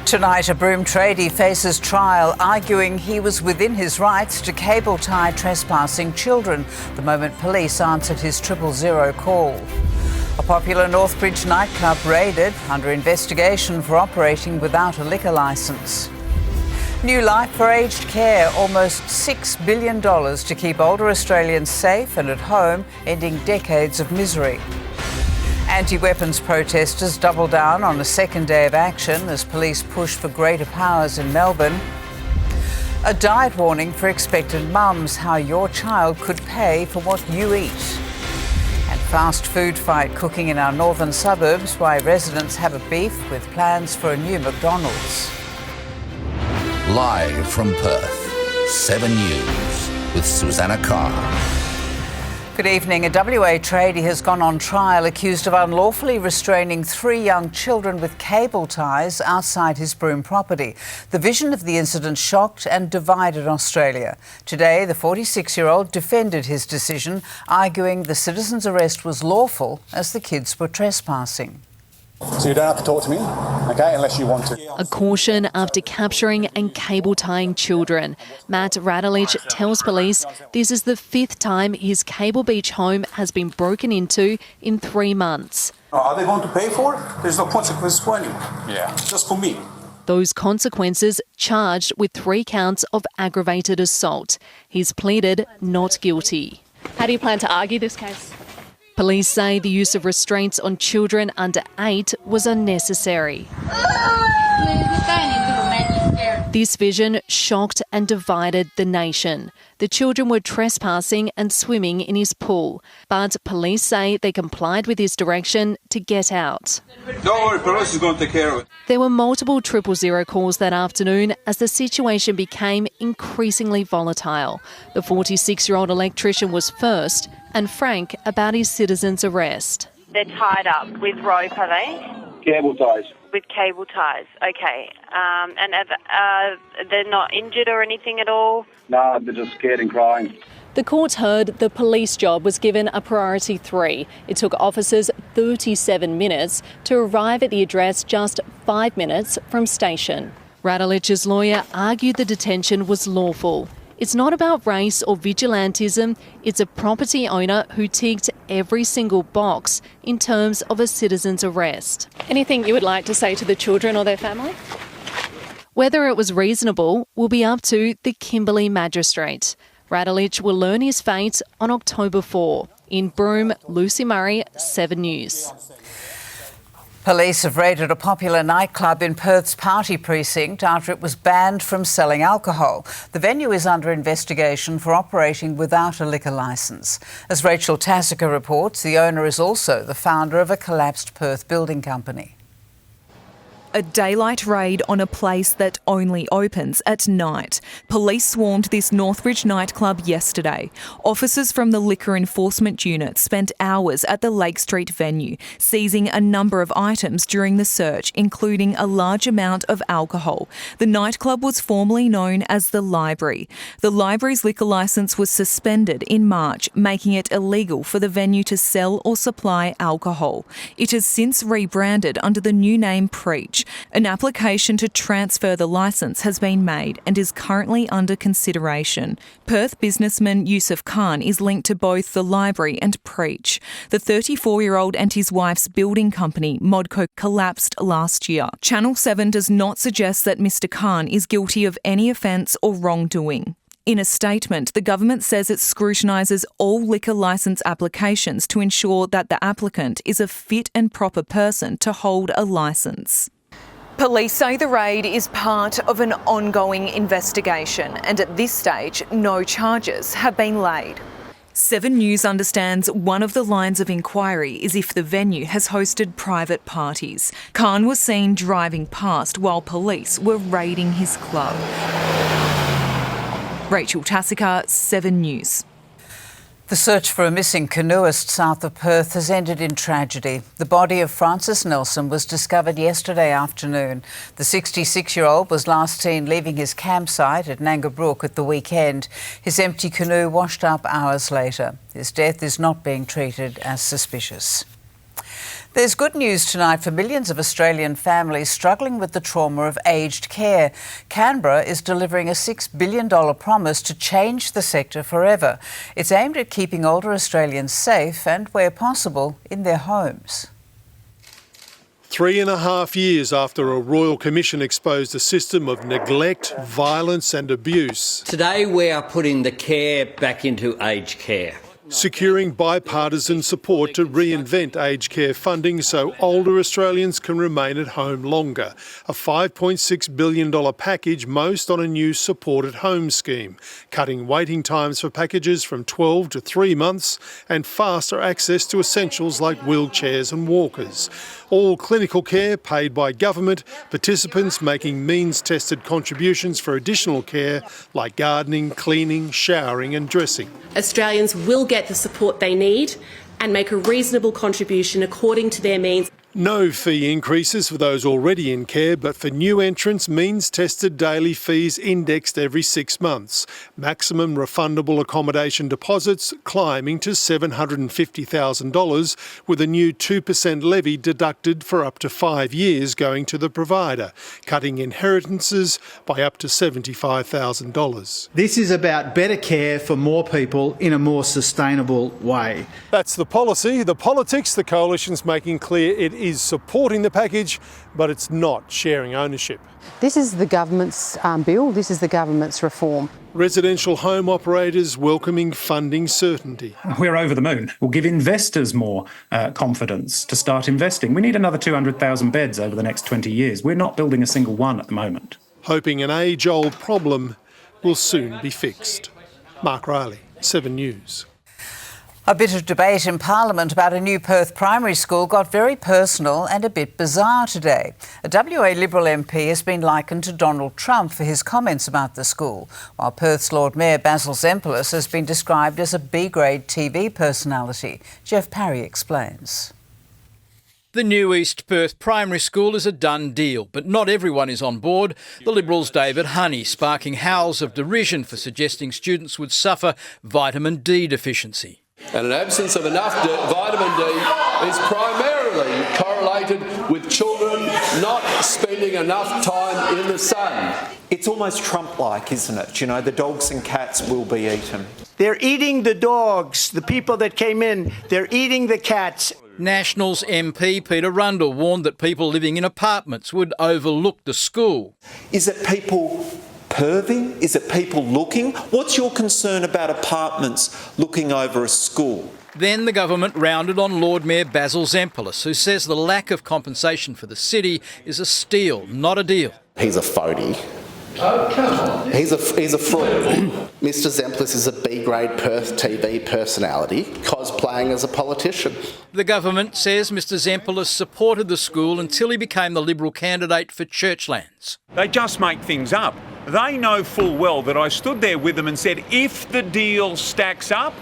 Tonight, a Broome tradie faces trial, arguing he was within his rights to cable tie trespassing children the moment police answered his 000 call. A popular Northbridge nightclub raided, under investigation for operating without a liquor licence. New life for aged care, almost $6 billion to keep older Australians safe and at home, ending decades of misery. Anti-weapons protesters double down on a second day of action as police push for greater powers in Melbourne. A diet warning for expectant mums, how your child could pay for what you eat. And fast food fight cooking in our northern suburbs, why residents have a beef with plans for a new McDonald's. Live from Perth, 7 News with Susannah Carr. Good evening. A WA tradie has gone on trial accused of unlawfully restraining 3 young children with cable ties outside his Broome property. The vision of the incident shocked and divided Australia. Today, the 46-year-old defended his decision, arguing the citizen's arrest was lawful as the kids were trespassing. So you don't have to talk to me, okay, unless you want to. A caution after capturing and cable tying children. Matt Radulich tells police this is the 5th time his Cable Beach home has been broken into in 3 months. Are they going to pay for it? There's no consequences for anyone. Yeah. Just for me. Those consequences charged with 3 counts of aggravated assault. He's pleaded not guilty. How do you plan to argue this case? Police say the use of restraints on children under 8 was unnecessary. This vision shocked and divided the nation. The children were trespassing and swimming in his pool, but police say they complied with his direction to get out. Don't worry, police is going to take care of it. There were multiple 000 calls that afternoon as the situation became increasingly volatile. The 46-year-old electrician was first and frank about his citizen's arrest. They're tied up with rope, are they? Cable ties. With cable ties, okay. And they're not injured or anything at all? No, they're just scared and crying. The court heard the police job was given a priority 3. It took officers 37 minutes to arrive at the address, just 5 minutes from station. Radulich's lawyer argued the detention was lawful. It's not about race or vigilantism, it's a property owner who ticked every single box in terms of a citizen's arrest. Anything you would like to say to the children or their family? Whether it was reasonable will be up to the Kimberley magistrate. Radulich will learn his fate on October 4. In Broome, Lucy Murray, 7 News. Police have raided a popular nightclub in Perth's party precinct after it was banned from selling alcohol. The venue is under investigation for operating without a liquor licence. As Rachel Tassica reports, the owner is also the founder of a collapsed Perth building company. A daylight raid on a place that only opens at night. Police swarmed this Northbridge nightclub yesterday. Officers from the Liquor Enforcement Unit spent hours at the Lake Street venue, seizing a number of items during the search, including a large amount of alcohol. The nightclub was formerly known as the Library. The Library's liquor licence was suspended in March, making it illegal for the venue to sell or supply alcohol. It has since rebranded under the new name Preach. An application to transfer the licence has been made and is currently under consideration. Perth businessman Yusuf Khan is linked to both the Library and Preach. The 34-year-old and his wife's building company, Modco, collapsed last year. Channel 7 does not suggest that Mr Khan is guilty of any offence or wrongdoing. In a statement, the government says it scrutinises all liquor licence applications to ensure that the applicant is a fit and proper person to hold a licence. Police say the raid is part of an ongoing investigation and at this stage, no charges have been laid. 7 News understands one of the lines of inquiry is if the venue has hosted private parties. Khan was seen driving past while police were raiding his club. Rachel Tassica, 7 News. The search for a missing canoeist south of Perth has ended in tragedy. The body of Francis Nelson was discovered yesterday afternoon. The 66-year-old was last seen leaving his campsite at Nanga Brook at the weekend. His empty canoe washed up hours later. His death is not being treated as suspicious. There's good news tonight for millions of Australian families struggling with the trauma of aged care. Canberra is delivering a $6 billion promise to change the sector forever. It's aimed at keeping older Australians safe and, where possible, in their homes. 3.5 years after a Royal Commission exposed a system of neglect, violence and abuse. Today we are putting the care back into aged care. Securing bipartisan support to reinvent aged care funding so older Australians can remain at home longer. A $5.6 billion package, most on a new supported home scheme, cutting waiting times for packages from 12 to 3 months and faster access to essentials like wheelchairs and walkers. All clinical care paid by government, participants making means-tested contributions for additional care like gardening, cleaning, showering and dressing. Australians will get the support they need and make a reasonable contribution according to their means. No fee increases for those already in care, but for new entrants, means-tested daily fees indexed every 6 months. Maximum refundable accommodation deposits climbing to $750,000, with a new 2% levy deducted for up to 5 years going to the provider, cutting inheritances by up to $75,000. This is about better care for more people in a more sustainable way. That's the policy. The politics, the coalition's making clear it is supporting the package, but it's not sharing ownership. This is the government's bill, this is the government's reform. Residential home operators welcoming funding certainty. We're over the moon. We'll give investors more confidence to start investing. We need another 200,000 beds over the next 20 years. We're not building a single one at the moment. Hoping an age-old problem will soon be fixed. Mark Riley, 7 News. A bit of debate in Parliament about a new Perth primary school got very personal and a bit bizarre today. A WA Liberal MP has been likened to Donald Trump for his comments about the school, while Perth's Lord Mayor Basil Zempilas has been described as a B-grade TV personality. Jeff Parry explains. The new East Perth Primary School is a done deal, but not everyone is on board. The Liberals' David Honey sparking howls of derision for suggesting students would suffer vitamin D deficiency. And an absence of enough vitamin D is primarily correlated with children not spending enough time in the sun. It's almost Trump-like, isn't it? You know, the dogs and cats will be eaten. They're eating the dogs, the people that came in, they're eating the cats. Nationals MP Peter Rundle warned that people living in apartments would overlook the school. Is it people perving? Is it people looking? What's your concern about apartments looking over a school? Then the government rounded on Lord Mayor Basil Zempilas, who says the lack of compensation for the city is a steal, not a deal. He's a phony. Oh, come on. He's a fraud. Mr Zempilas is a B-grade Perth TV personality cosplaying as a politician. The government says Mr Zempilas supported the school until he became the Liberal candidate for Churchlands. They just make things up. They know full well that I stood there with them and said, if the deal stacks up,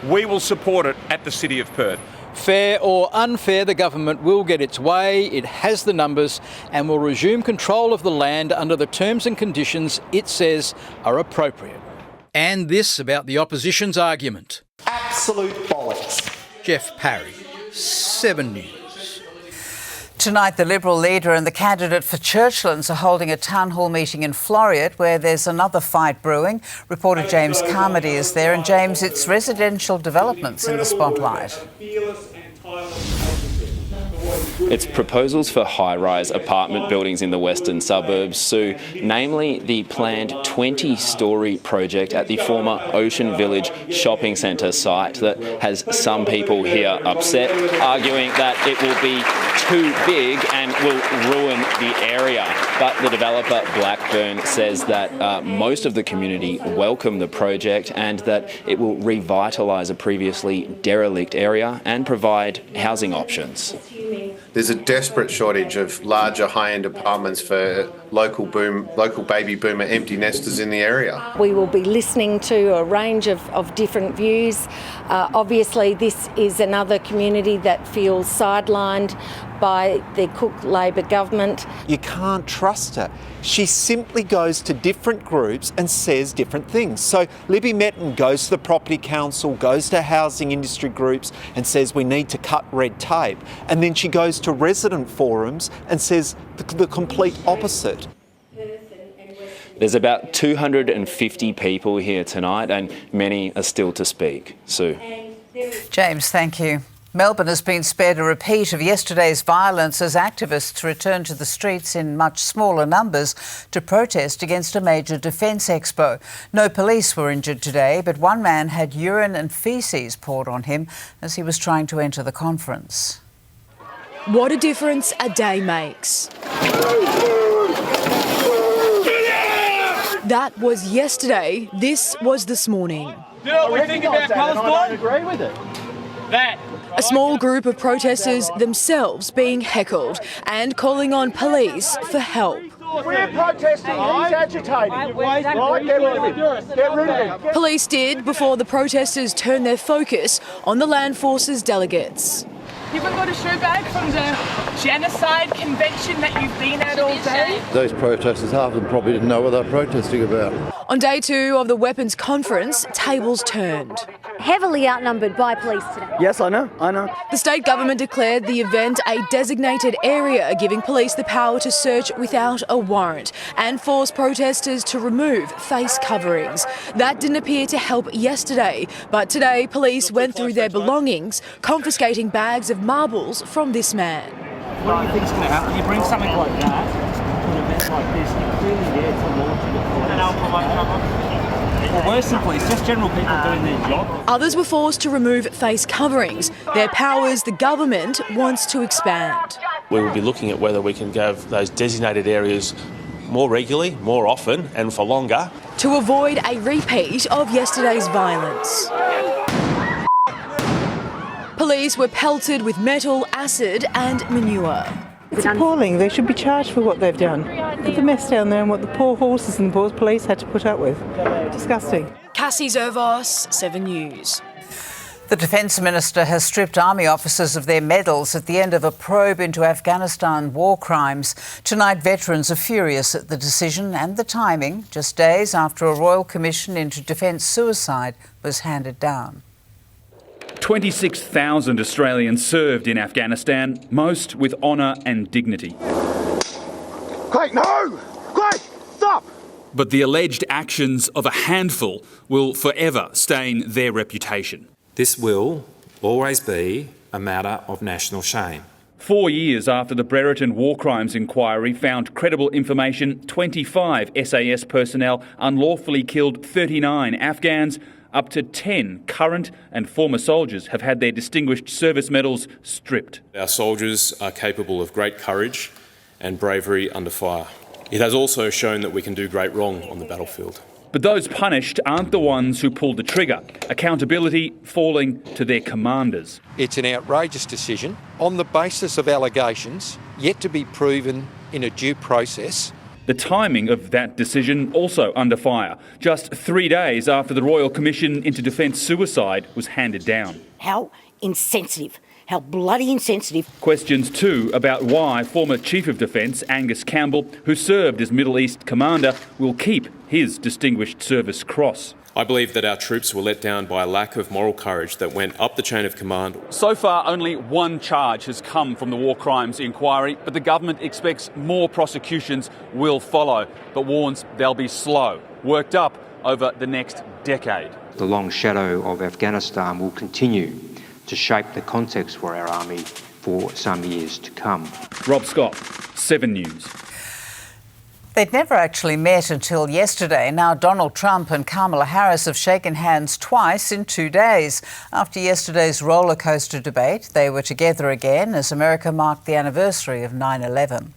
we will support it at the City of Perth. Fair or unfair, the government will get its way, it has the numbers and will resume control of the land under the terms and conditions it says are appropriate. And this about the opposition's argument. Absolute bollocks. Jeff Parry, 7 News. Tonight, the Liberal leader and the candidate for Churchlands are holding a town hall meeting in Floreat where there's another fight brewing. Reporter James Carmody is there. And James, it's residential developments in the spotlight. It's proposals for high-rise apartment buildings in the western suburbs, Sue, namely the planned 20-storey project at the former Ocean Village shopping centre site that has some people here upset, arguing that it will be too big and will ruin the area. But the developer Blackburn says that most of the community welcome the project and that it will revitalise a previously derelict area and provide housing options. There's a desperate shortage of larger high-end apartments for local baby boomer empty nesters in the area. We will be listening to a range of different views. Obviously, this is another community that feels sidelined by the Cook Labor government. You can't trust her. She simply goes to different groups and says different things. So Libby Metten goes to the Property Council, goes to housing industry groups and says we need to cut red tape. And then she goes to resident forums and says the complete opposite. There's about 250 people here tonight and many are still to speak. Sue. James, thank you. Melbourne has been spared a repeat of yesterday's violence as activists returned to the streets in much smaller numbers to protest against a major defence expo. No police were injured today, but one man had urine and faeces poured on him as he was trying to enter the conference. What a difference a day makes. That was yesterday. This was this morning. You know what we think about Palestine? I don't agree with it. That. A small group of protesters themselves being heckled and calling on police for help. We're protesting, he's agitating. Right, get rid of him. Get rid of him. Police did before the protesters turned their focus on the Land Forces delegates. You haven't got a shoe bag from the genocide convention that you've been at all day? Those protesters, half of them probably didn't know what they're protesting about. On day 2 of the weapons conference, tables turned. Heavily outnumbered by police today. Yes, I know. The state government declared the event a designated area, giving police the power to search without a warrant and force protesters to remove face coverings. That didn't appear to help yesterday, but today police went through their belongings, confiscating bags of marbles from this man. What do you think is going to happen? You bring something like that to an event like this, you're clearly there to launch the police. Or worse than police, just general people doing their job. Others were forced to remove face coverings, their powers the government wants to expand. We will be looking at whether we can have those designated areas more regularly, more often and for longer. To avoid a repeat of yesterday's violence. Police were pelted with metal, acid and manure. It's appalling. They should be charged for what they've done. Put the mess down there and what the poor horses and the poor police had to put up with. Disgusting. Cassie Zervos, 7 News. The Defence Minister has stripped army officers of their medals at the end of a probe into Afghanistan war crimes. Tonight, veterans are furious at the decision and the timing, just days after a Royal Commission into Defence suicide was handed down. 26,000 Australians served in Afghanistan, most with honour and dignity. Craig, no! Craig, stop! But the alleged actions of a handful will forever stain their reputation. This will always be a matter of national shame. 4 years after the Brereton War Crimes Inquiry found credible information, 25 SAS personnel unlawfully killed 39 Afghans. Up to 10 current and former soldiers have had their Distinguished Service Medals stripped. Our soldiers are capable of great courage and bravery under fire. It has also shown that we can do great wrong on the battlefield. But those punished aren't the ones who pulled the trigger. Accountability falling to their commanders. It's an outrageous decision on the basis of allegations yet to be proven in a due process. The timing of that decision also under fire, just 3 days after the Royal Commission into Defence suicide was handed down. How insensitive. How bloody insensitive. Questions too about why former Chief of Defence Angus Campbell, who served as Middle East Commander, will keep his Distinguished Service Cross. I believe that our troops were let down by a lack of moral courage that went up the chain of command. So far, only one charge has come from the War Crimes Inquiry, but the government expects more prosecutions will follow, but warns they'll be slow, worked up over the next decade. The long shadow of Afghanistan will continue to shape the context for our army for some years to come. Rob Scott, 7 News. They'd never actually met until yesterday. Now Donald Trump and Kamala Harris have shaken hands twice in 2 days. After yesterday's rollercoaster debate, they were together again as America marked the anniversary of 9/11.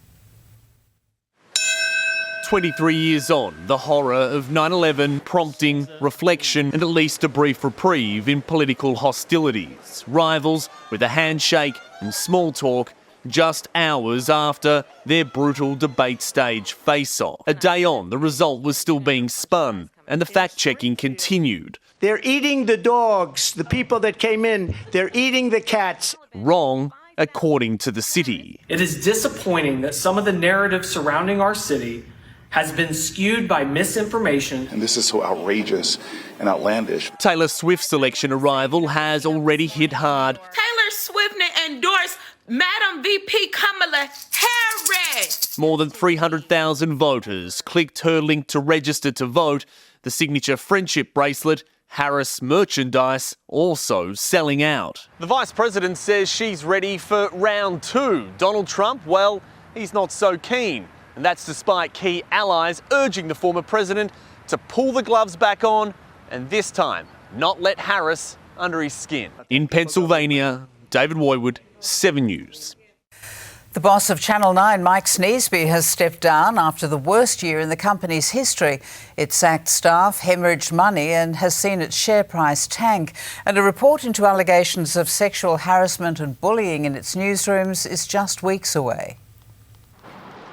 23 years on, the horror of 9/11 prompting reflection and at least a brief reprieve in political hostilities. Rivals with a handshake and small talk just hours after their brutal debate stage face-off. A day on, the result was still being spun and the fact-checking continued. They're eating the dogs, the people that came in. They're eating the cats. Wrong according to the city. It is disappointing that some of the narrative surrounding our city has been skewed by misinformation. And this is so outrageous and outlandish. Taylor Swift's election arrival has already hit hard. Taylor Swift endorsed Madam VP Kamala Harris. More than 300,000 voters clicked her link to register to vote. The signature friendship bracelet, Harris merchandise, also selling out. The Vice President says she's ready for round two. Donald Trump, well, he's not so keen. And that's despite key allies urging the former president to pull the gloves back on and this time not let Harris under his skin. In Pennsylvania, David Woywood, 7 News. The boss of Channel 9, Mike Sneesby, has stepped down after the worst year in the company's history. It sacked staff, hemorrhaged money and has seen its share price tank. And a report into allegations of sexual harassment and bullying in its newsrooms is just weeks away.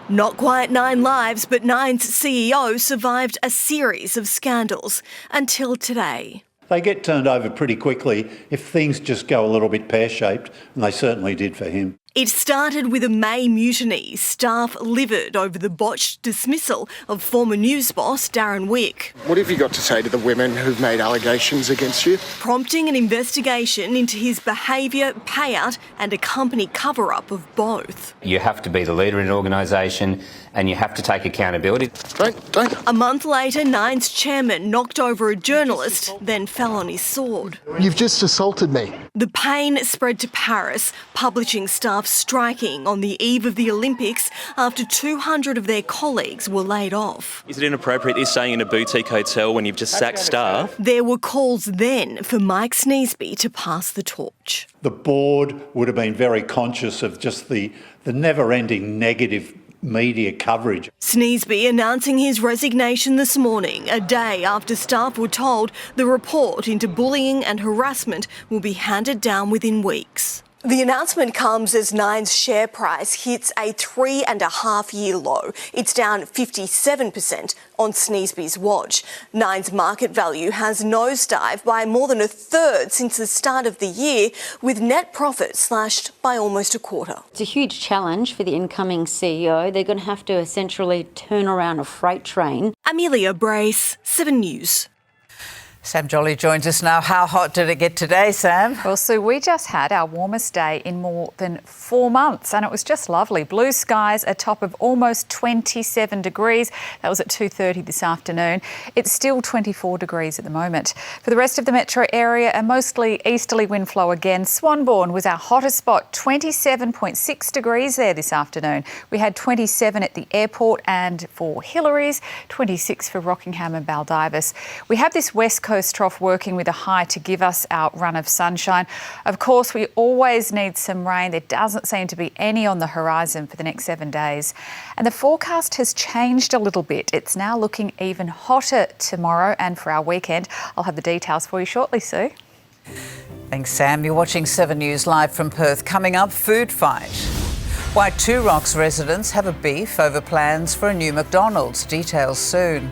Not quite 9 lives, but Nine's CEO survived a series of scandals until today. They get turned over pretty quickly if things just go a little bit pear-shaped, and they certainly did for him. It started with a May mutiny, staff livid over the botched dismissal of former news boss Darren Wick. What have you got to say to the women who've made allegations against you? Prompting an investigation into his behaviour, payout and a company cover-up of both. You have to be the leader in an organisation and you have to take accountability. Don't. A month later, Nine's chairman knocked over a journalist, then fell on his sword. You've just assaulted me. The pain spread to Paris, publishing staff striking on the eve of the Olympics after 200 of their colleagues were laid off. Is it inappropriate this staying in a boutique hotel when you've just sacked staff? There were calls then for Mike Sneesby to pass the torch. The board would have been very conscious of just the never-ending negative media coverage. Sneesby announcing his resignation this morning, a day after staff were told the report into bullying and harassment will be handed down within weeks. The announcement comes as Nine's share price hits a 3.5-year low. It's down 57% on Sneesby's watch. Nine's market value has nosedived by more than a third since the start of the year, with net profit slashed by almost a quarter. It's a huge challenge for the incoming CEO. They're going to have to essentially turn around a freight train. Amelia Brace, 7 News. Sam Jolly joins us now. How hot did it get today, Sam? Well, Sue, we just had our warmest day in more than 4 months and it was just lovely. Blue skies, a top of almost 27 degrees. That was at 2:30 this afternoon. It's still 24 degrees at the moment. For the rest of the metro area, a mostly easterly wind flow again. Swanbourne was our hottest spot, 27.6 degrees there this afternoon. We had 27 at the airport and for Hillary's, 26 for Rockingham and Baldivis. We have this west coast trough working with a high to give us our run of sunshine. Of course, we always need some rain. There doesn't seem to be any on the horizon for the next 7 days. And the forecast has changed a little bit. It's now looking even hotter tomorrow and for our weekend. I'll have the details for you shortly, Sue. Thanks, Sam. You're watching 7 News live from Perth. Coming up, food fight. Why Two Rocks residents have a beef over plans for a new McDonald's. Details soon.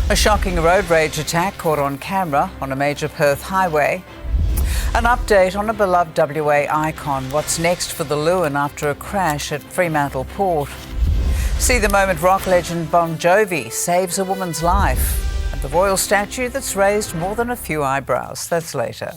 A shocking road rage attack caught on camera on a major Perth highway. An update on a beloved WA icon. What's next for the Leeuwin after a crash at Fremantle Port? See the moment rock legend Bon Jovi saves a woman's life. And the royal statue that's raised more than a few eyebrows. That's later.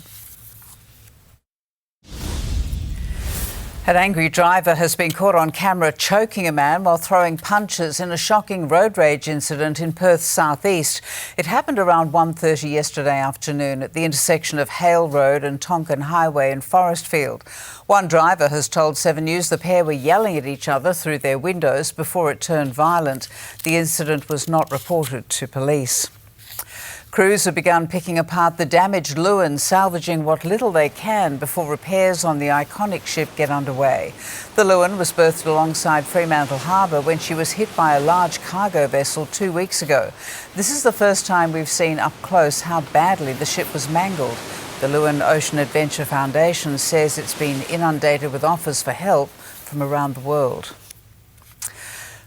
An angry driver has been caught on camera choking a man while throwing punches in a shocking road rage incident in Perth's southeast. It happened around 1:30 yesterday afternoon at the intersection of Hale Road and Tonkin Highway in Forestfield. One driver has told 7 News the pair were yelling at each other through their windows before it turned violent. The incident was not reported to police. Crews have begun picking apart the damaged Leeuwin, salvaging what little they can before repairs on the iconic ship get underway. The Leeuwin was berthed alongside Fremantle Harbour when she was hit by a large cargo vessel 2 weeks ago. This is the first time we've seen up close how badly the ship was mangled. The Leeuwin Ocean Adventure Foundation says it's been inundated with offers for help from around the world.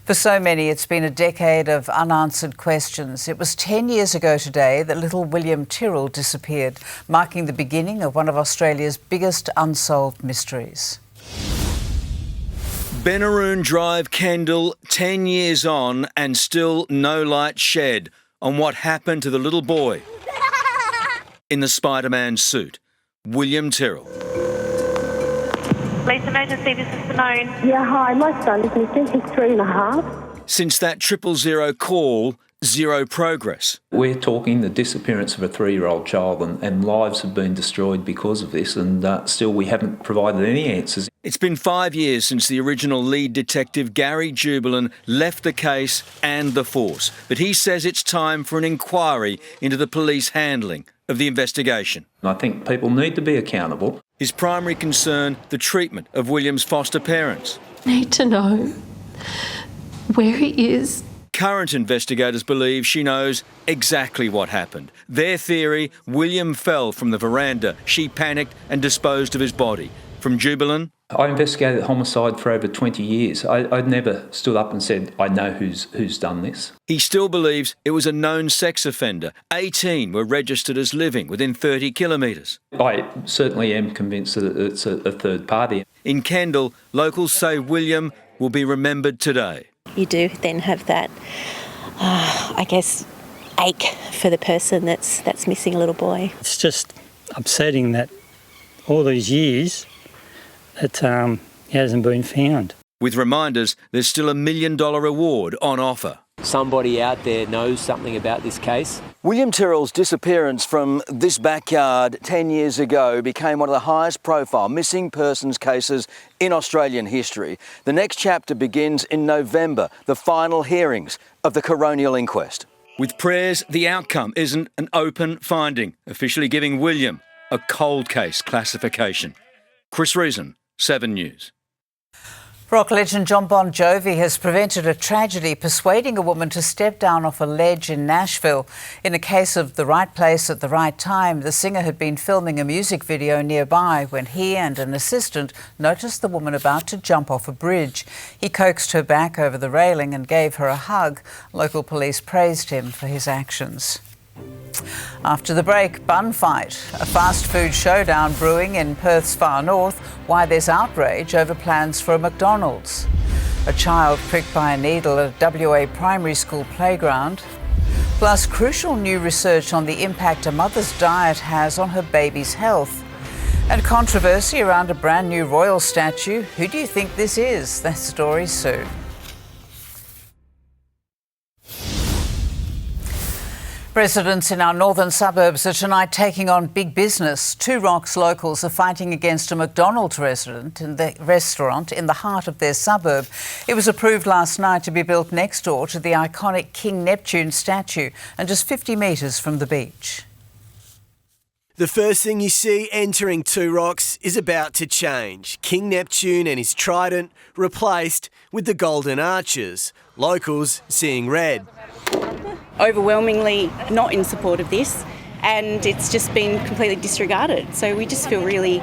For so many, it's been a decade of unanswered questions. It was 10 years ago today that little William Tyrrell disappeared, marking the beginning of one of Australia's biggest unsolved mysteries. Benaroon Drive, Kendall, 10 years on and still no light shed on what happened to the little boy in the Spider-Man suit. William Tyrrell. Police emergency, this is Simone. Yeah, hi, my son is missing. He's 3.5. Since that 000 call, zero progress. We're talking the disappearance of a 3-year-old child and lives have been destroyed because of this, and still we haven't provided any answers. It's been 5 years since the original lead detective Gary Jubilan left the case and the force, but he says it's time for an inquiry into the police handling of the investigation. I think people need to be accountable. His primary concern, the treatment of William's foster parents. Need to know where he is. Current investigators believe she knows exactly what happened. Their theory, William fell from the veranda. She panicked and disposed of his body. From Jubilan? I investigated homicide for over 20 years. I'd never stood up and said, I know who's done this. He still believes it was a known sex offender. 18 were registered as living within 30 kilometres. I certainly am convinced that it's a third party. In Kendall, locals say William will be remembered today. You do then have that, ache for the person that's missing a little boy. It's just upsetting that all these years it hasn't been found. With reminders, there's still $1 million reward on offer. Somebody out there knows something about this case. William Tyrrell's disappearance from this backyard 10 years ago became one of the highest profile missing persons cases in Australian history. The next chapter begins in November, the final hearings of the coronial inquest. With prayers, the outcome isn't an open finding, officially giving William a cold case classification. Chris Reason, 7 News. Rock legend John Bon Jovi has prevented a tragedy, persuading a woman to step down off a ledge in Nashville. In a case of the right place at the right time, the singer had been filming a music video nearby when he and an assistant noticed the woman about to jump off a bridge. He coaxed her back over the railing and gave her a hug. Local police praised him for his actions. After the break, bun fight. A fast food showdown brewing in Perth's far north. Why there's outrage over plans for a McDonald's. A child pricked by a needle at a WA primary school playground. Plus, crucial new research on the impact a mother's diet has on her baby's health. And controversy around a brand new royal statue. Who do you think this is? That story soon. Residents in our northern suburbs are tonight taking on big business. Two Rocks locals are fighting against a McDonald's restaurant in the heart of their suburb. It was approved last night to be built next door to the iconic King Neptune statue and just 50 metres from the beach. The first thing you see entering Two Rocks is about to change. King Neptune and his trident replaced with the golden arches. Locals seeing red. Overwhelmingly not in support of this, and it's just been completely disregarded. So we just feel really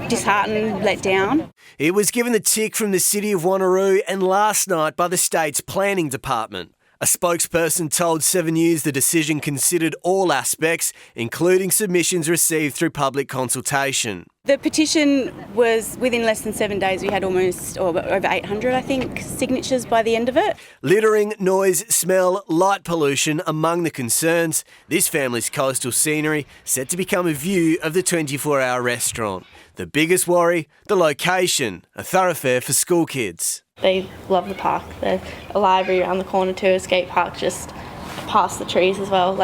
disheartened, let down. It was given the tick from the City of Wanneroo and last night by the state's planning department. A spokesperson told 7 News the decision considered all aspects, including submissions received through public consultation. The petition was within less than 7 days. We had over 800, I think, signatures by the end of it. Littering, noise, smell, light pollution among the concerns. This family's coastal scenery set to become a view of the 24-hour restaurant. The biggest worry, the location, a thoroughfare for school kids. They love the park. There's a library around the corner too, a skate park just past the trees as well.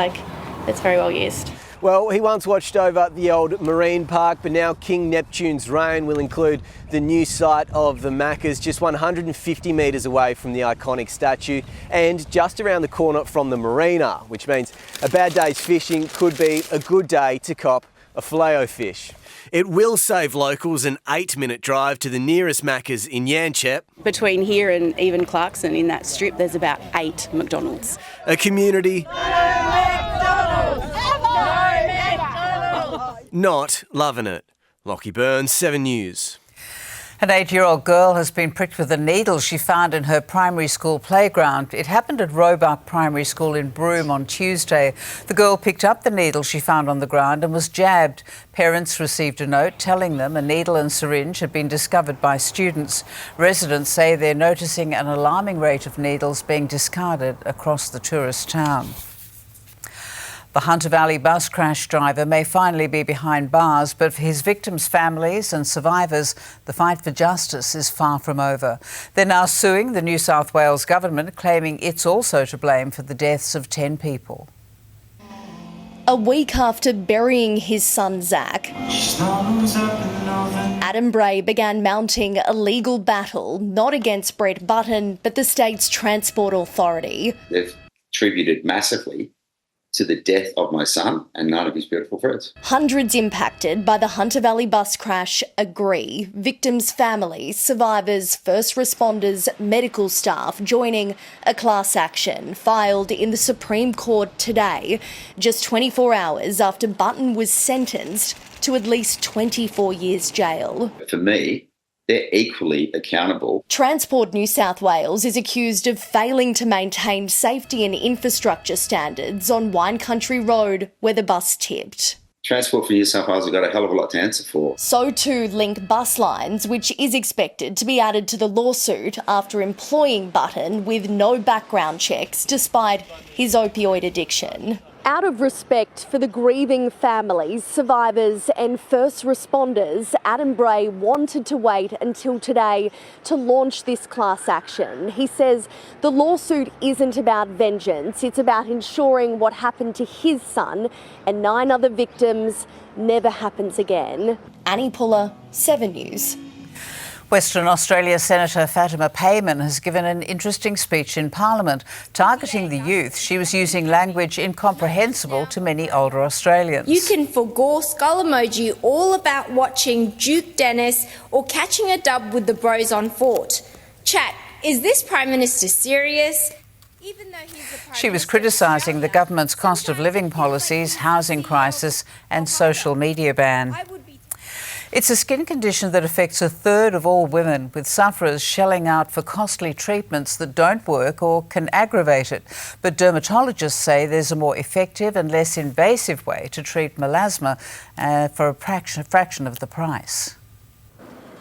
It's very well used. Well, he once watched over the old marine park, but now King Neptune's reign will include the new site of the Macca's, just 150 metres away from the iconic statue and just around the corner from the marina, which means a bad day's fishing could be a good day to cop a filet-o-fish. It will save locals an 8-minute drive to the nearest Macca's in Yanchep. Between here and even Clarkson, in that strip, there's about 8 McDonald's. A community not loving it. Lockie Burns, 7 News. An 8-year-old girl has been pricked with a needle she found in her primary school playground. It happened at Roebuck Primary School in Broome on Tuesday. The girl picked up the needle she found on the ground and was jabbed. Parents received a note telling them a needle and syringe had been discovered by students. Residents say they're noticing an alarming rate of needles being discarded across the tourist town. The Hunter Valley bus crash driver may finally be behind bars, but for his victims' families and survivors, the fight for justice is far from over. They're now suing the New South Wales government, claiming it's also to blame for the deaths of 10 people. A week after burying his son Zach, Adam Bray began mounting a legal battle, not against Brett Button, but the state's Transport Authority. They've contributed massively to the death of my son and none of his beautiful friends. Hundreds impacted by the Hunter Valley bus crash agree. Victims' families, survivors, first responders, medical staff joining a class action filed in the Supreme Court today, just 24 hours after Button was sentenced to at least 24 years jail. For me, they're equally accountable. Transport New South Wales is accused of failing to maintain safety and infrastructure standards on Wine Country Road where the bus tipped. Transport for New South Wales have got a hell of a lot to answer for. So too Link Bus Lines, which is expected to be added to the lawsuit after employing Button with no background checks despite his opioid addiction. Out of respect for the grieving families, survivors and first responders, Adam Bray wanted to wait until today to launch this class action. He says the lawsuit isn't about vengeance, it's about ensuring what happened to his son and 9 other victims never happens again. Annie Puller, 7 News. Western Australia Senator Fatima Payman has given an interesting speech in Parliament. Targeting the youth, she was using language incomprehensible to many older Australians. You can forgo skull emoji all about watching Duke Dennis or catching a dub with the bros on Fort. Chat, is this Prime Minister serious? She was criticising the government's cost of living policies, housing crisis and social media ban. It's a skin condition that affects 1/3 of all women, with sufferers shelling out for costly treatments that don't work or can aggravate it. But dermatologists say there's a more effective and less invasive way to treat melasma for a fraction of the price.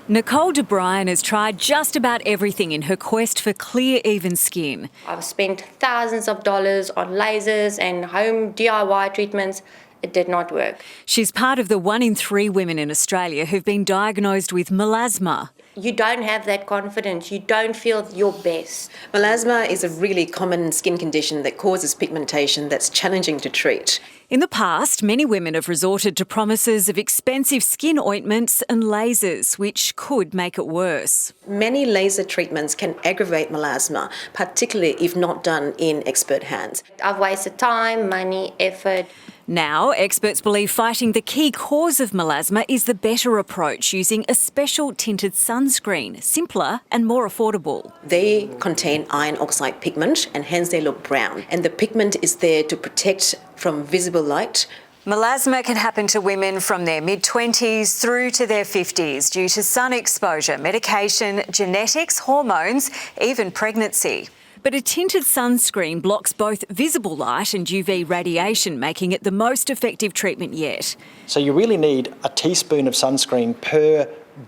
Nicole De Bryan has tried just about everything in her quest for clear, even skin. I've spent thousands of dollars on lasers and home DIY treatments. It did not work. She's part of the 1 in 3 women in Australia who've been diagnosed with melasma. You don't have that confidence. You don't feel your best. Melasma is a really common skin condition that causes pigmentation that's challenging to treat. In the past, many women have resorted to promises of expensive skin ointments and lasers, which could make it worse. Many laser treatments can aggravate melasma, particularly if not done in expert hands. I've wasted time, money, effort. Now, experts believe fighting the key cause of melasma is the better approach, using a special tinted sunscreen, simpler and more affordable. They contain iron oxide pigment and hence they look brown. And the pigment is there to protect from visible light. Melasma can happen to women from their mid-20s through to their 50s due to sun exposure, medication, genetics, hormones, even pregnancy. But a tinted sunscreen blocks both visible light and UV radiation, making it the most effective treatment yet. So you really need a teaspoon of sunscreen per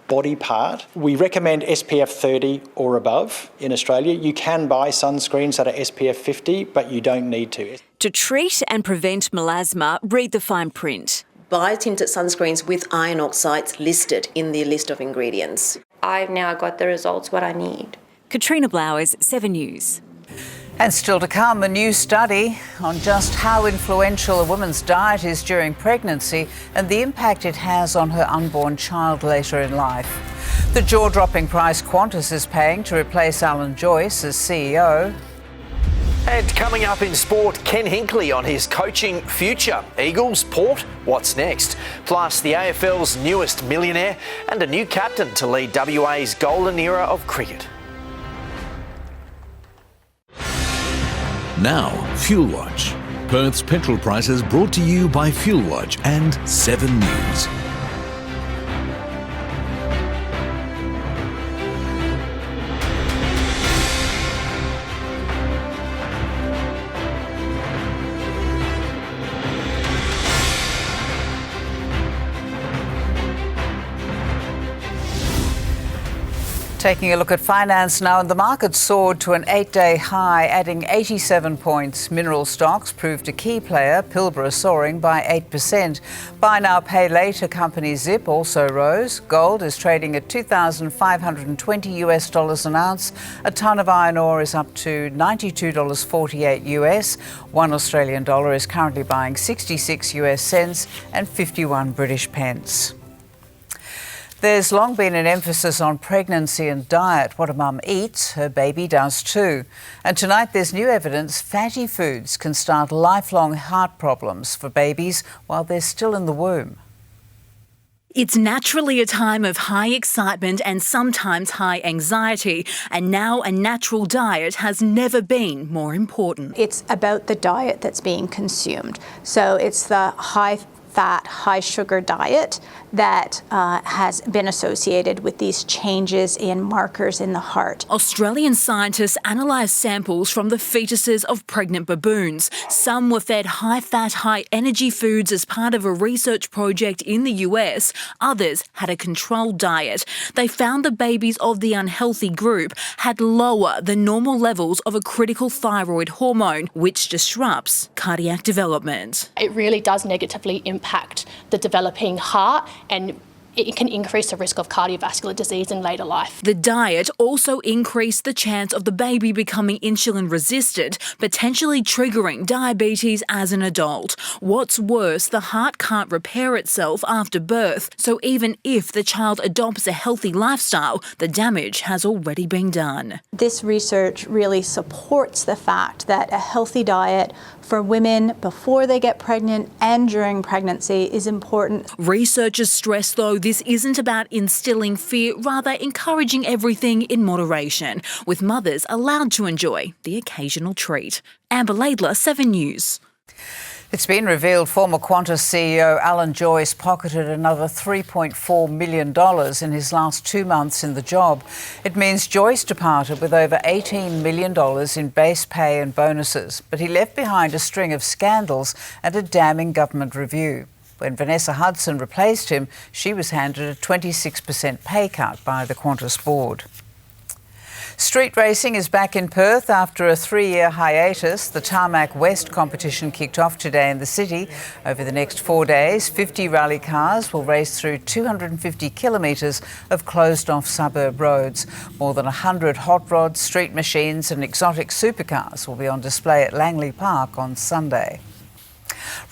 body part. We recommend SPF 30 or above in Australia. You can buy sunscreens that are SPF 50, but you don't need to. To treat and prevent melasma, read the fine print. Buy tinted sunscreens with iron oxides listed in the list of ingredients. I've now got the results what I need. Katrina Blowers, 7 News. And still to come, a new study on just how influential a woman's diet is during pregnancy and the impact it has on her unborn child later in life. The jaw-dropping price Qantas is paying to replace Alan Joyce as CEO. And coming up in sport, Ken Hinkley on his coaching future. Eagles, Port, what's next? Plus the AFL's newest millionaire and a new captain to lead WA's golden era of cricket. Now, Fuel Watch. Perth's petrol prices brought to you by Fuel Watch and 7 News. Taking a look at finance now, and the market soared to an 8-day high, adding 87 points. Mineral stocks proved a key player, Pilbara soaring by 8%. Buy now, pay later company Zip also rose. Gold is trading at $2,520 an ounce. A tonne of iron ore is up to $92.48 US. 1 Australian dollar is currently buying 66 US cents and 51 British pence. There's long been an emphasis on pregnancy and diet. What a mum eats, her baby does too. And tonight there's new evidence fatty foods can start lifelong heart problems for babies while they're still in the womb. It's naturally a time of high excitement and sometimes high anxiety, and now a natural diet has never been more important. It's about the diet that's being consumed. So it's the high-fat, high-sugar diet that has been associated with these changes in markers in the heart. Australian scientists analysed samples from the fetuses of pregnant baboons. Some were fed high-fat, high-energy foods as part of a research project in the US. Others had a controlled diet. They found the babies of the unhealthy group had lower than normal levels of a critical thyroid hormone, which disrupts cardiac development. It really does negatively impact the developing heart, and it can increase the risk of cardiovascular disease in later life. The diet also increased the chance of the baby becoming insulin resistant, potentially triggering diabetes as an adult. What's worse, the heart can't repair itself after birth, so even if the child adopts a healthy lifestyle, the damage has already been done. This research really supports the fact that a healthy diet for women before they get pregnant and during pregnancy is important. Researchers stress, though, this isn't about instilling fear, rather encouraging everything in moderation, with mothers allowed to enjoy the occasional treat. Amber Laidler, 7 News. It's been revealed former Qantas CEO Alan Joyce pocketed another $3.4 million in his last 2 months in the job. It means Joyce departed with over $18 million in base pay and bonuses, but he left behind a string of scandals and a damning government review. When Vanessa Hudson replaced him, she was handed a 26% pay cut by the Qantas board. Street racing is back in Perth after a 3-year hiatus. The Tarmac West competition kicked off today in the city. Over the next 4 days, 50 rally cars will race through 250 kilometres of closed-off suburb roads. More than 100 hot rods, street machines and exotic supercars will be on display at Langley Park on Sunday.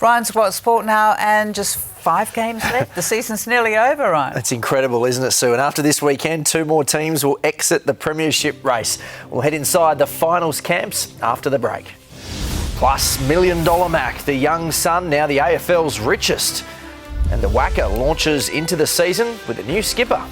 Ryan's got sport now, and just 5 games left. The season's nearly over, Ryan. That's incredible, isn't it, Sue? And after this weekend, 2 more teams will exit the premiership race. We'll head inside the finals camps after the break. Plus, $1 Million Mac, the young son, now the AFL's richest. And the Wacker launches into the season with a new skipper.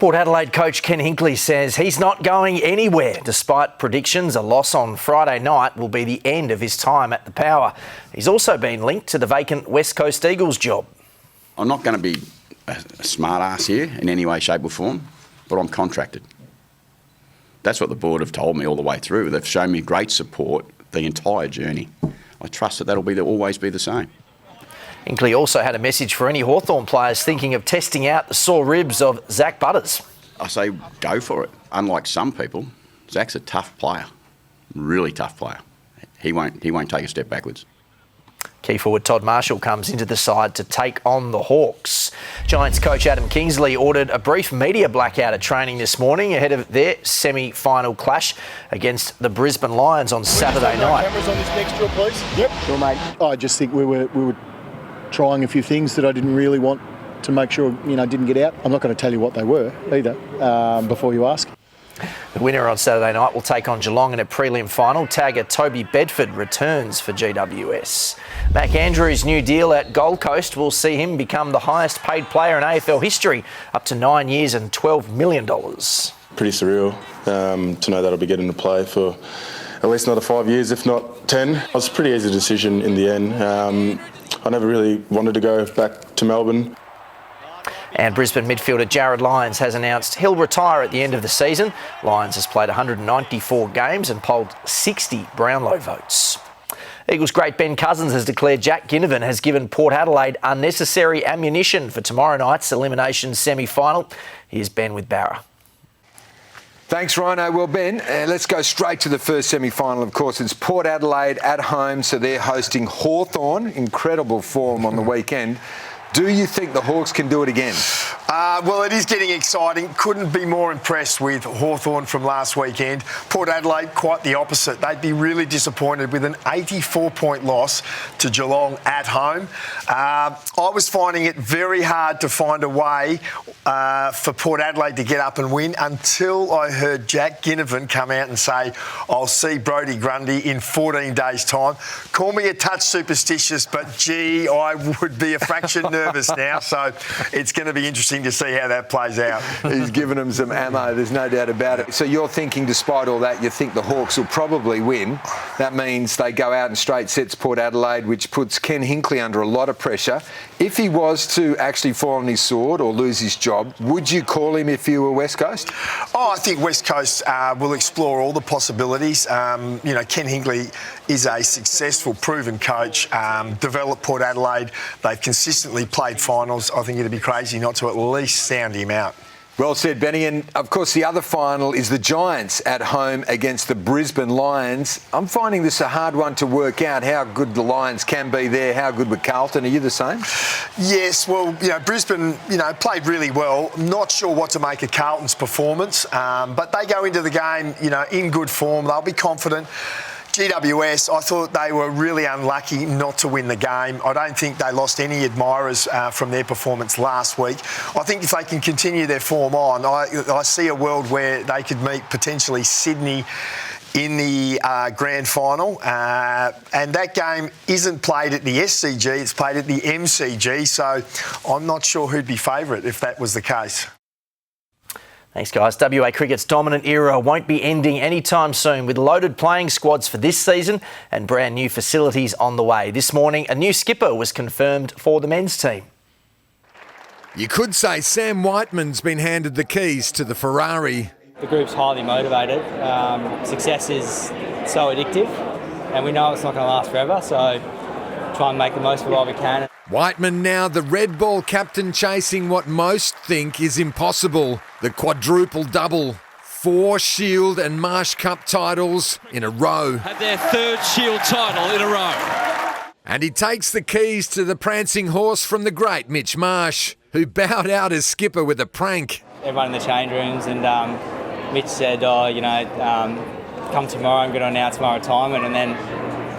Port Adelaide coach Ken Hinkley says he's not going anywhere, despite predictions a loss on Friday night will be the end of his time at the Power. He's also been linked to the vacant West Coast Eagles job. I'm not going to be a smart ass here in any way, shape or form, but I'm contracted. That's what the board have told me all the way through. They've shown me great support the entire journey. I trust that that'll always be the same. Hinkley also had a message for any Hawthorn players thinking of testing out the sore ribs of Zach Butters. I say go for it. Unlike some people, Zach's a tough player, really tough player. He won't take a step backwards. Key forward Todd Marshall comes into the side to take on the Hawks. Giants coach Adam Kingsley ordered a brief media blackout at training this morning ahead of their semi-final clash against the Brisbane Lions on Saturday night. Cameras on this next drill, please. Yep. Sure, mate. I just think we were trying a few things that I didn't really want to make sure, didn't get out. I'm not going to tell you what they were either before you ask. The winner on Saturday night will take on Geelong in a prelim final. Tagger Toby Bedford returns for GWS. Mac Andrews' new deal at Gold Coast will see him become the highest paid player in AFL history, up to 9 years and $12 million. Pretty surreal to know that I'll be getting to play for at least another 5 years, if not 10. It was a pretty easy decision in the end. I never really wanted to go back to Melbourne. And Brisbane midfielder Jared Lyons has announced he'll retire at the end of the season. Lyons has played 194 games and polled 60 Brownlow votes. Eagles great Ben Cousins has declared Jack Ginnivan has given Port Adelaide unnecessary ammunition for tomorrow night's elimination semi-final. Here's Ben with Barra. Thanks, Rhino. Well, Ben, let's go straight to the first semi-final. Of course, it's Port Adelaide at home, so they're hosting Hawthorn. Incredible form on the weekend. Do you think the Hawks can do it again? Well, it is getting exciting. Couldn't be more impressed with Hawthorn from last weekend. Port Adelaide, quite the opposite. They'd be really disappointed with an 84-point loss to Geelong at home. I was finding it very hard to find a way for Port Adelaide to get up and win until I heard Jack Ginnivan come out and say, I'll see Brodie Grundy in 14 days' time. Call me a touch superstitious, but gee, I would be a fraction nervous now. So it's going to be interesting to see how that plays out. He's given them some ammo, there's no doubt about it. So you're thinking, despite all that, you think the Hawks will probably win. That means they go out in straight sets Port Adelaide, which puts Ken Hinkley under a lot of pressure. If he was to actually fall on his sword or lose his job, would you call him if you were West Coast? Oh, I think West Coast will explore all the possibilities. Ken Hinkley is a successful, proven coach, developed Port Adelaide. They've consistently played finals. I think it'd be crazy not to at least sound him out. Well said, Benny. And, of course, the other final is the Giants at home against the Brisbane Lions. I'm finding this a hard one to work out how good the Lions can be there. How good with Carlton? Are you the same? Yes, well, Brisbane, played really well. Not sure what to make of Carlton's performance, but they go into the game, in good form. They'll be confident. GWS, I thought they were really unlucky not to win the game. I don't think they lost any admirers from their performance last week. I think if they can continue their form on, I see a world where they could meet potentially Sydney in the grand final. And that game isn't played at the SCG, it's played at the MCG. So I'm not sure who'd be favourite if that was the case. Thanks, guys. WA Cricket's dominant era won't be ending anytime soon, with loaded playing squads for this season and brand new facilities on the way. This morning, a new skipper was confirmed for the men's team. You could say Sam Whiteman's been handed the keys to the Ferrari. The group's highly motivated. Success is so addictive, and we know it's not going to last forever, so try and make the most of it while we can. Whiteman now the red ball captain, chasing what most think is impossible, the quadruple double. 4 Shield and Marsh Cup titles in a row. Had their 3rd Shield title in a row. And he takes the keys to the prancing horse from the great Mitch Marsh, who bowed out as skipper with a prank. Everyone in the change rooms, and Mitch said, come tomorrow, I'm going to announce my retirement, and then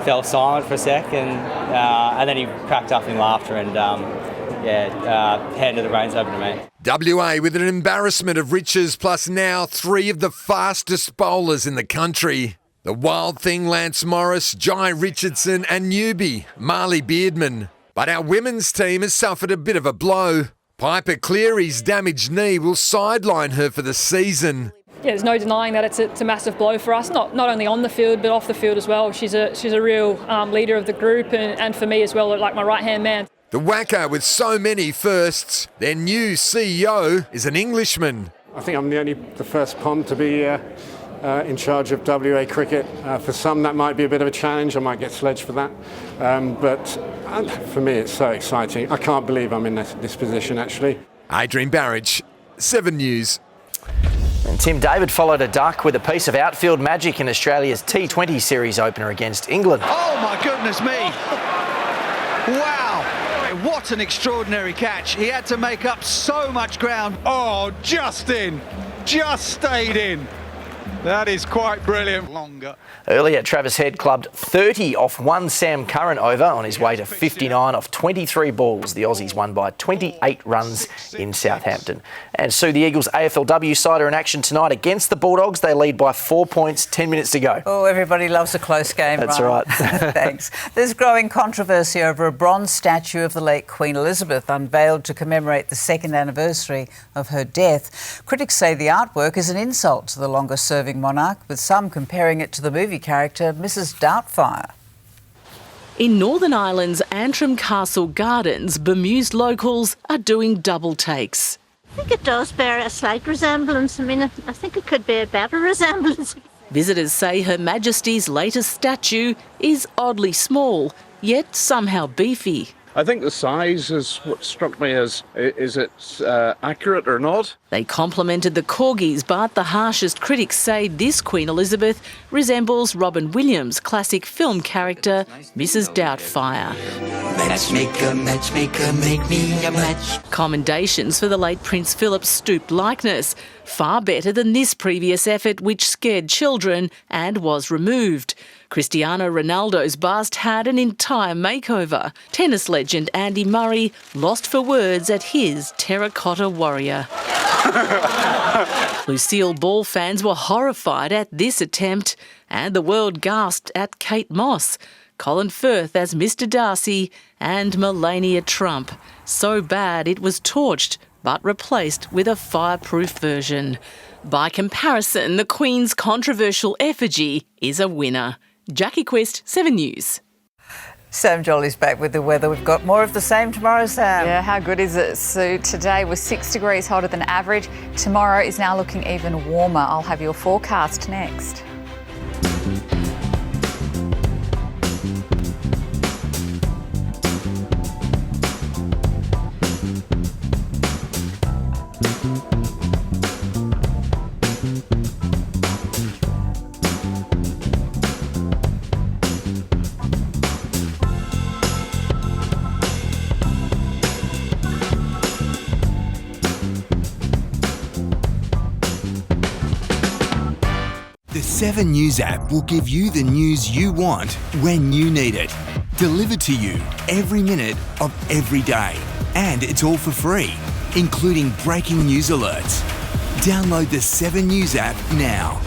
fell silent for a sec, and then he cracked up in laughter and handed the reins over to me. WA with an embarrassment of riches, plus now 3 of the fastest bowlers in the country. The wild thing, Lance Morris, Jai Richardson and newbie Marley Beardman. But our women's team has suffered a bit of a blow. Piper Cleary's damaged knee will sideline her for the season. Yeah, there's no denying that it's a massive blow for us, not only on the field but off the field as well. She's a real leader of the group and for me as well, like my right-hand man. The Wacker with so many firsts, their new CEO is an Englishman. I think I'm the first POM to be in charge of WA cricket. For some that might be a bit of a challenge, I might get sledged for that. But for me it's so exciting. I can't believe I'm in this position actually. Adrian Barrage, 7 News. And Tim David followed a duck with a piece of outfield magic in Australia's T20 series opener against England. Oh my goodness me! Wow! What an extraordinary catch. He had to make up so much ground. Oh, just in! Just stayed in! That is quite brilliant. Longer. Earlier, Travis Head clubbed 30 off one Sam Curran over on his way to 59 off 23 balls. The Aussies won by 28 runs in Southampton. And Sue, the Eagles AFLW side are in action tonight against the Bulldogs. They lead by 4 points, 10 minutes to go. Oh, everybody loves a close game. That's right. Thanks. There's growing controversy over a bronze statue of the late Queen Elizabeth unveiled to commemorate the 2nd anniversary of her death. Critics say the artwork is an insult to the longest-serving monarch, with some comparing it to the movie character Mrs. Doubtfire. In Northern Ireland's Antrim Castle Gardens, bemused locals are doing double takes. I think it does bear a slight resemblance. I mean, I think it could be a better resemblance. Visitors say Her Majesty's latest statue is oddly small, yet somehow beefy. I think the size is what struck me as, is it accurate or not? They complimented the corgis, but the harshest critics say this Queen Elizabeth resembles Robin Williams' classic film character, Mrs. Doubtfire. Matchmaker, matchmaker, make me a match. Commendations for the late Prince Philip's stooped likeness, far better than this previous effort which scared children and was removed. Cristiano Ronaldo's bust had an entire makeover. Tennis legend Andy Murray lost for words at his terracotta warrior. Lucille Ball fans were horrified at this attempt, and the world gasped at Kate Moss, Colin Firth as Mr. Darcy, and Melania Trump. So bad it was torched, but replaced with a fireproof version. By comparison, the Queen's controversial effigy is a winner. Jackie Quist, 7 News. Sam Jolly's back with the weather. We've got more of the same tomorrow, Sam. Yeah, how good is it? So today was 6 degrees hotter than average. Tomorrow is now looking even warmer. I'll have your forecast next. The 7 News app will give you the news you want when you need it. Delivered to you every minute of every day. And it's all for free, including breaking news alerts. Download the 7 News app now.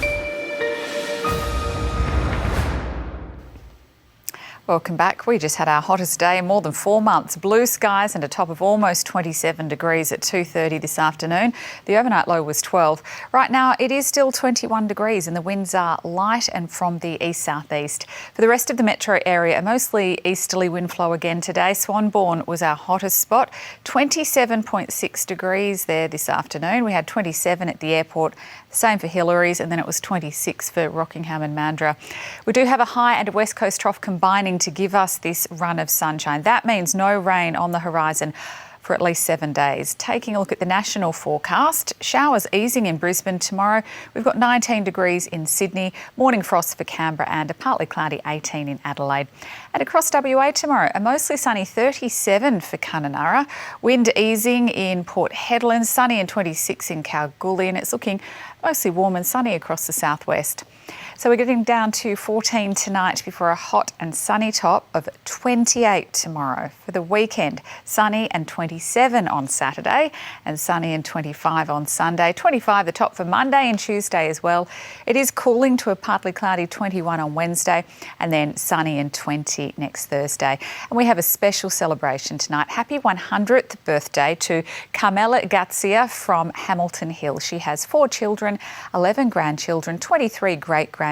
Welcome back. We just had our hottest day in more than 4 months. Blue skies and a top of almost 27 degrees at 2:30 this afternoon. The overnight low was 12. Right now it is still 21 degrees and the winds are light and from the east-southeast. For the rest of the metro area, a mostly easterly wind flow again today. Swanbourne was our hottest spot. 27.6 degrees there this afternoon. We had 27 at the airport. Same for Hillary's, and then it was 26 for Rockingham and Mandurah. We do have a high and a west coast trough combining to give us this run of sunshine. That means no rain on the horizon for at least 7 days. Taking a look at the national forecast, showers easing in Brisbane tomorrow. We've got 19 degrees in Sydney, morning frost for Canberra and a partly cloudy 18 in Adelaide. And across WA tomorrow, a mostly sunny 37 for Kununurra, wind easing in Port Hedland, sunny and 26 in Kalgoorlie, and it's looking mostly warm and sunny across the southwest. So we're getting down to 14 tonight before a hot and sunny top of 28 tomorrow. For the weekend, sunny and 27 on Saturday and sunny and 25 on Sunday. 25 the top for Monday and Tuesday as well. It is cooling to a partly cloudy 21 on Wednesday and then sunny and 20 next Thursday. And we have a special celebration tonight. Happy 100th birthday to Carmela Gatzia from Hamilton Hill. She has 4 children, 11 grandchildren, 23 great-grandchildren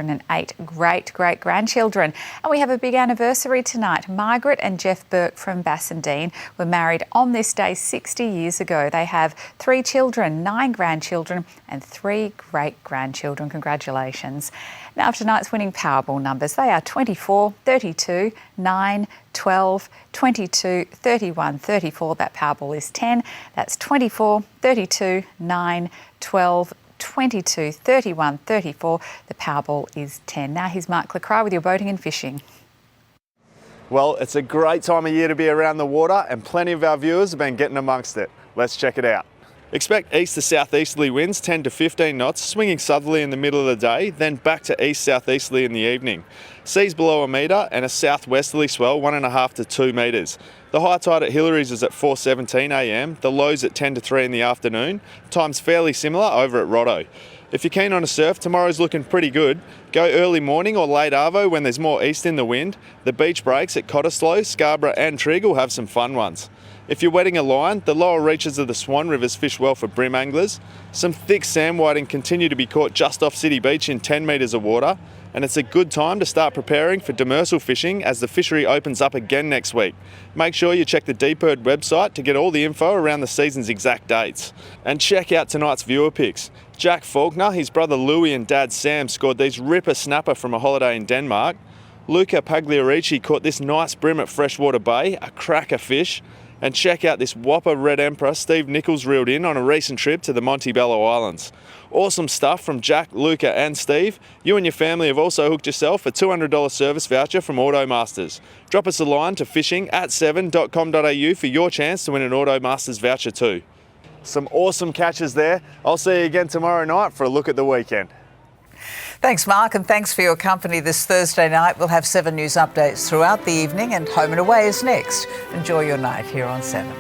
and 8 great-great-grandchildren. And we have a big anniversary tonight. Margaret and Jeff Burke from Bassendean were married on this day 60 years ago. They have 3 children, 9 grandchildren and 3 great-grandchildren. Congratulations. Now for tonight's winning Powerball numbers. They are 24, 32, 9, 12, 22, 31, 34. That Powerball is 10. That's 24, 32, 9, 12, 22, 31, 34. The Powerball is 10. Now here's Mark Lecrae with your boating and fishing. Well, it's a great time of year to be around the water and plenty of our viewers have been getting amongst it. Let's check it out. Expect east to southeasterly winds 10 to 15 knots, swinging southerly in the middle of the day, then back to east-southeasterly in the evening. Seas below a metre and a southwesterly swell 1.5 to 2 metres. The high tide at Hillary's is at 4:17 a.m, the lows at 10 to 3 in the afternoon. Time's fairly similar over at Rotto. If you're keen on a surf, tomorrow's looking pretty good. Go early morning or late arvo when there's more east in the wind. The beach breaks at Cottesloe, Scarborough and Trigg will have some fun ones. If you're wetting a line, the lower reaches of the Swan Rivers fish well for bream anglers. Some thick sand whiting continue to be caught just off City Beach in 10 metres of water, and it's a good time to start preparing for demersal fishing as the fishery opens up again next week. Make sure you check the DPIRD website to get all the info around the season's exact dates. And check out tonight's viewer picks. Jack Faulkner, his brother Leeuwin and dad Sam scored these ripper snapper from a holiday in Denmark. Luca Pagliarici caught this nice bream at Freshwater Bay, a cracker fish. And check out this whopper Red Emperor Steve Nichols reeled in on a recent trip to the Montebello Islands. Awesome stuff from Jack, Luca and Steve. You and your family have also hooked yourself a $200 service voucher from Automasters. Drop us a line to fishing@7.com.au for your chance to win an Automasters voucher too. Some awesome catches there. I'll see you again tomorrow night for a look at the weekend. Thanks, Mark, and thanks for your company this Thursday night. We'll have 7 News updates throughout the evening, and Home and Away is next. Enjoy your night here on 7.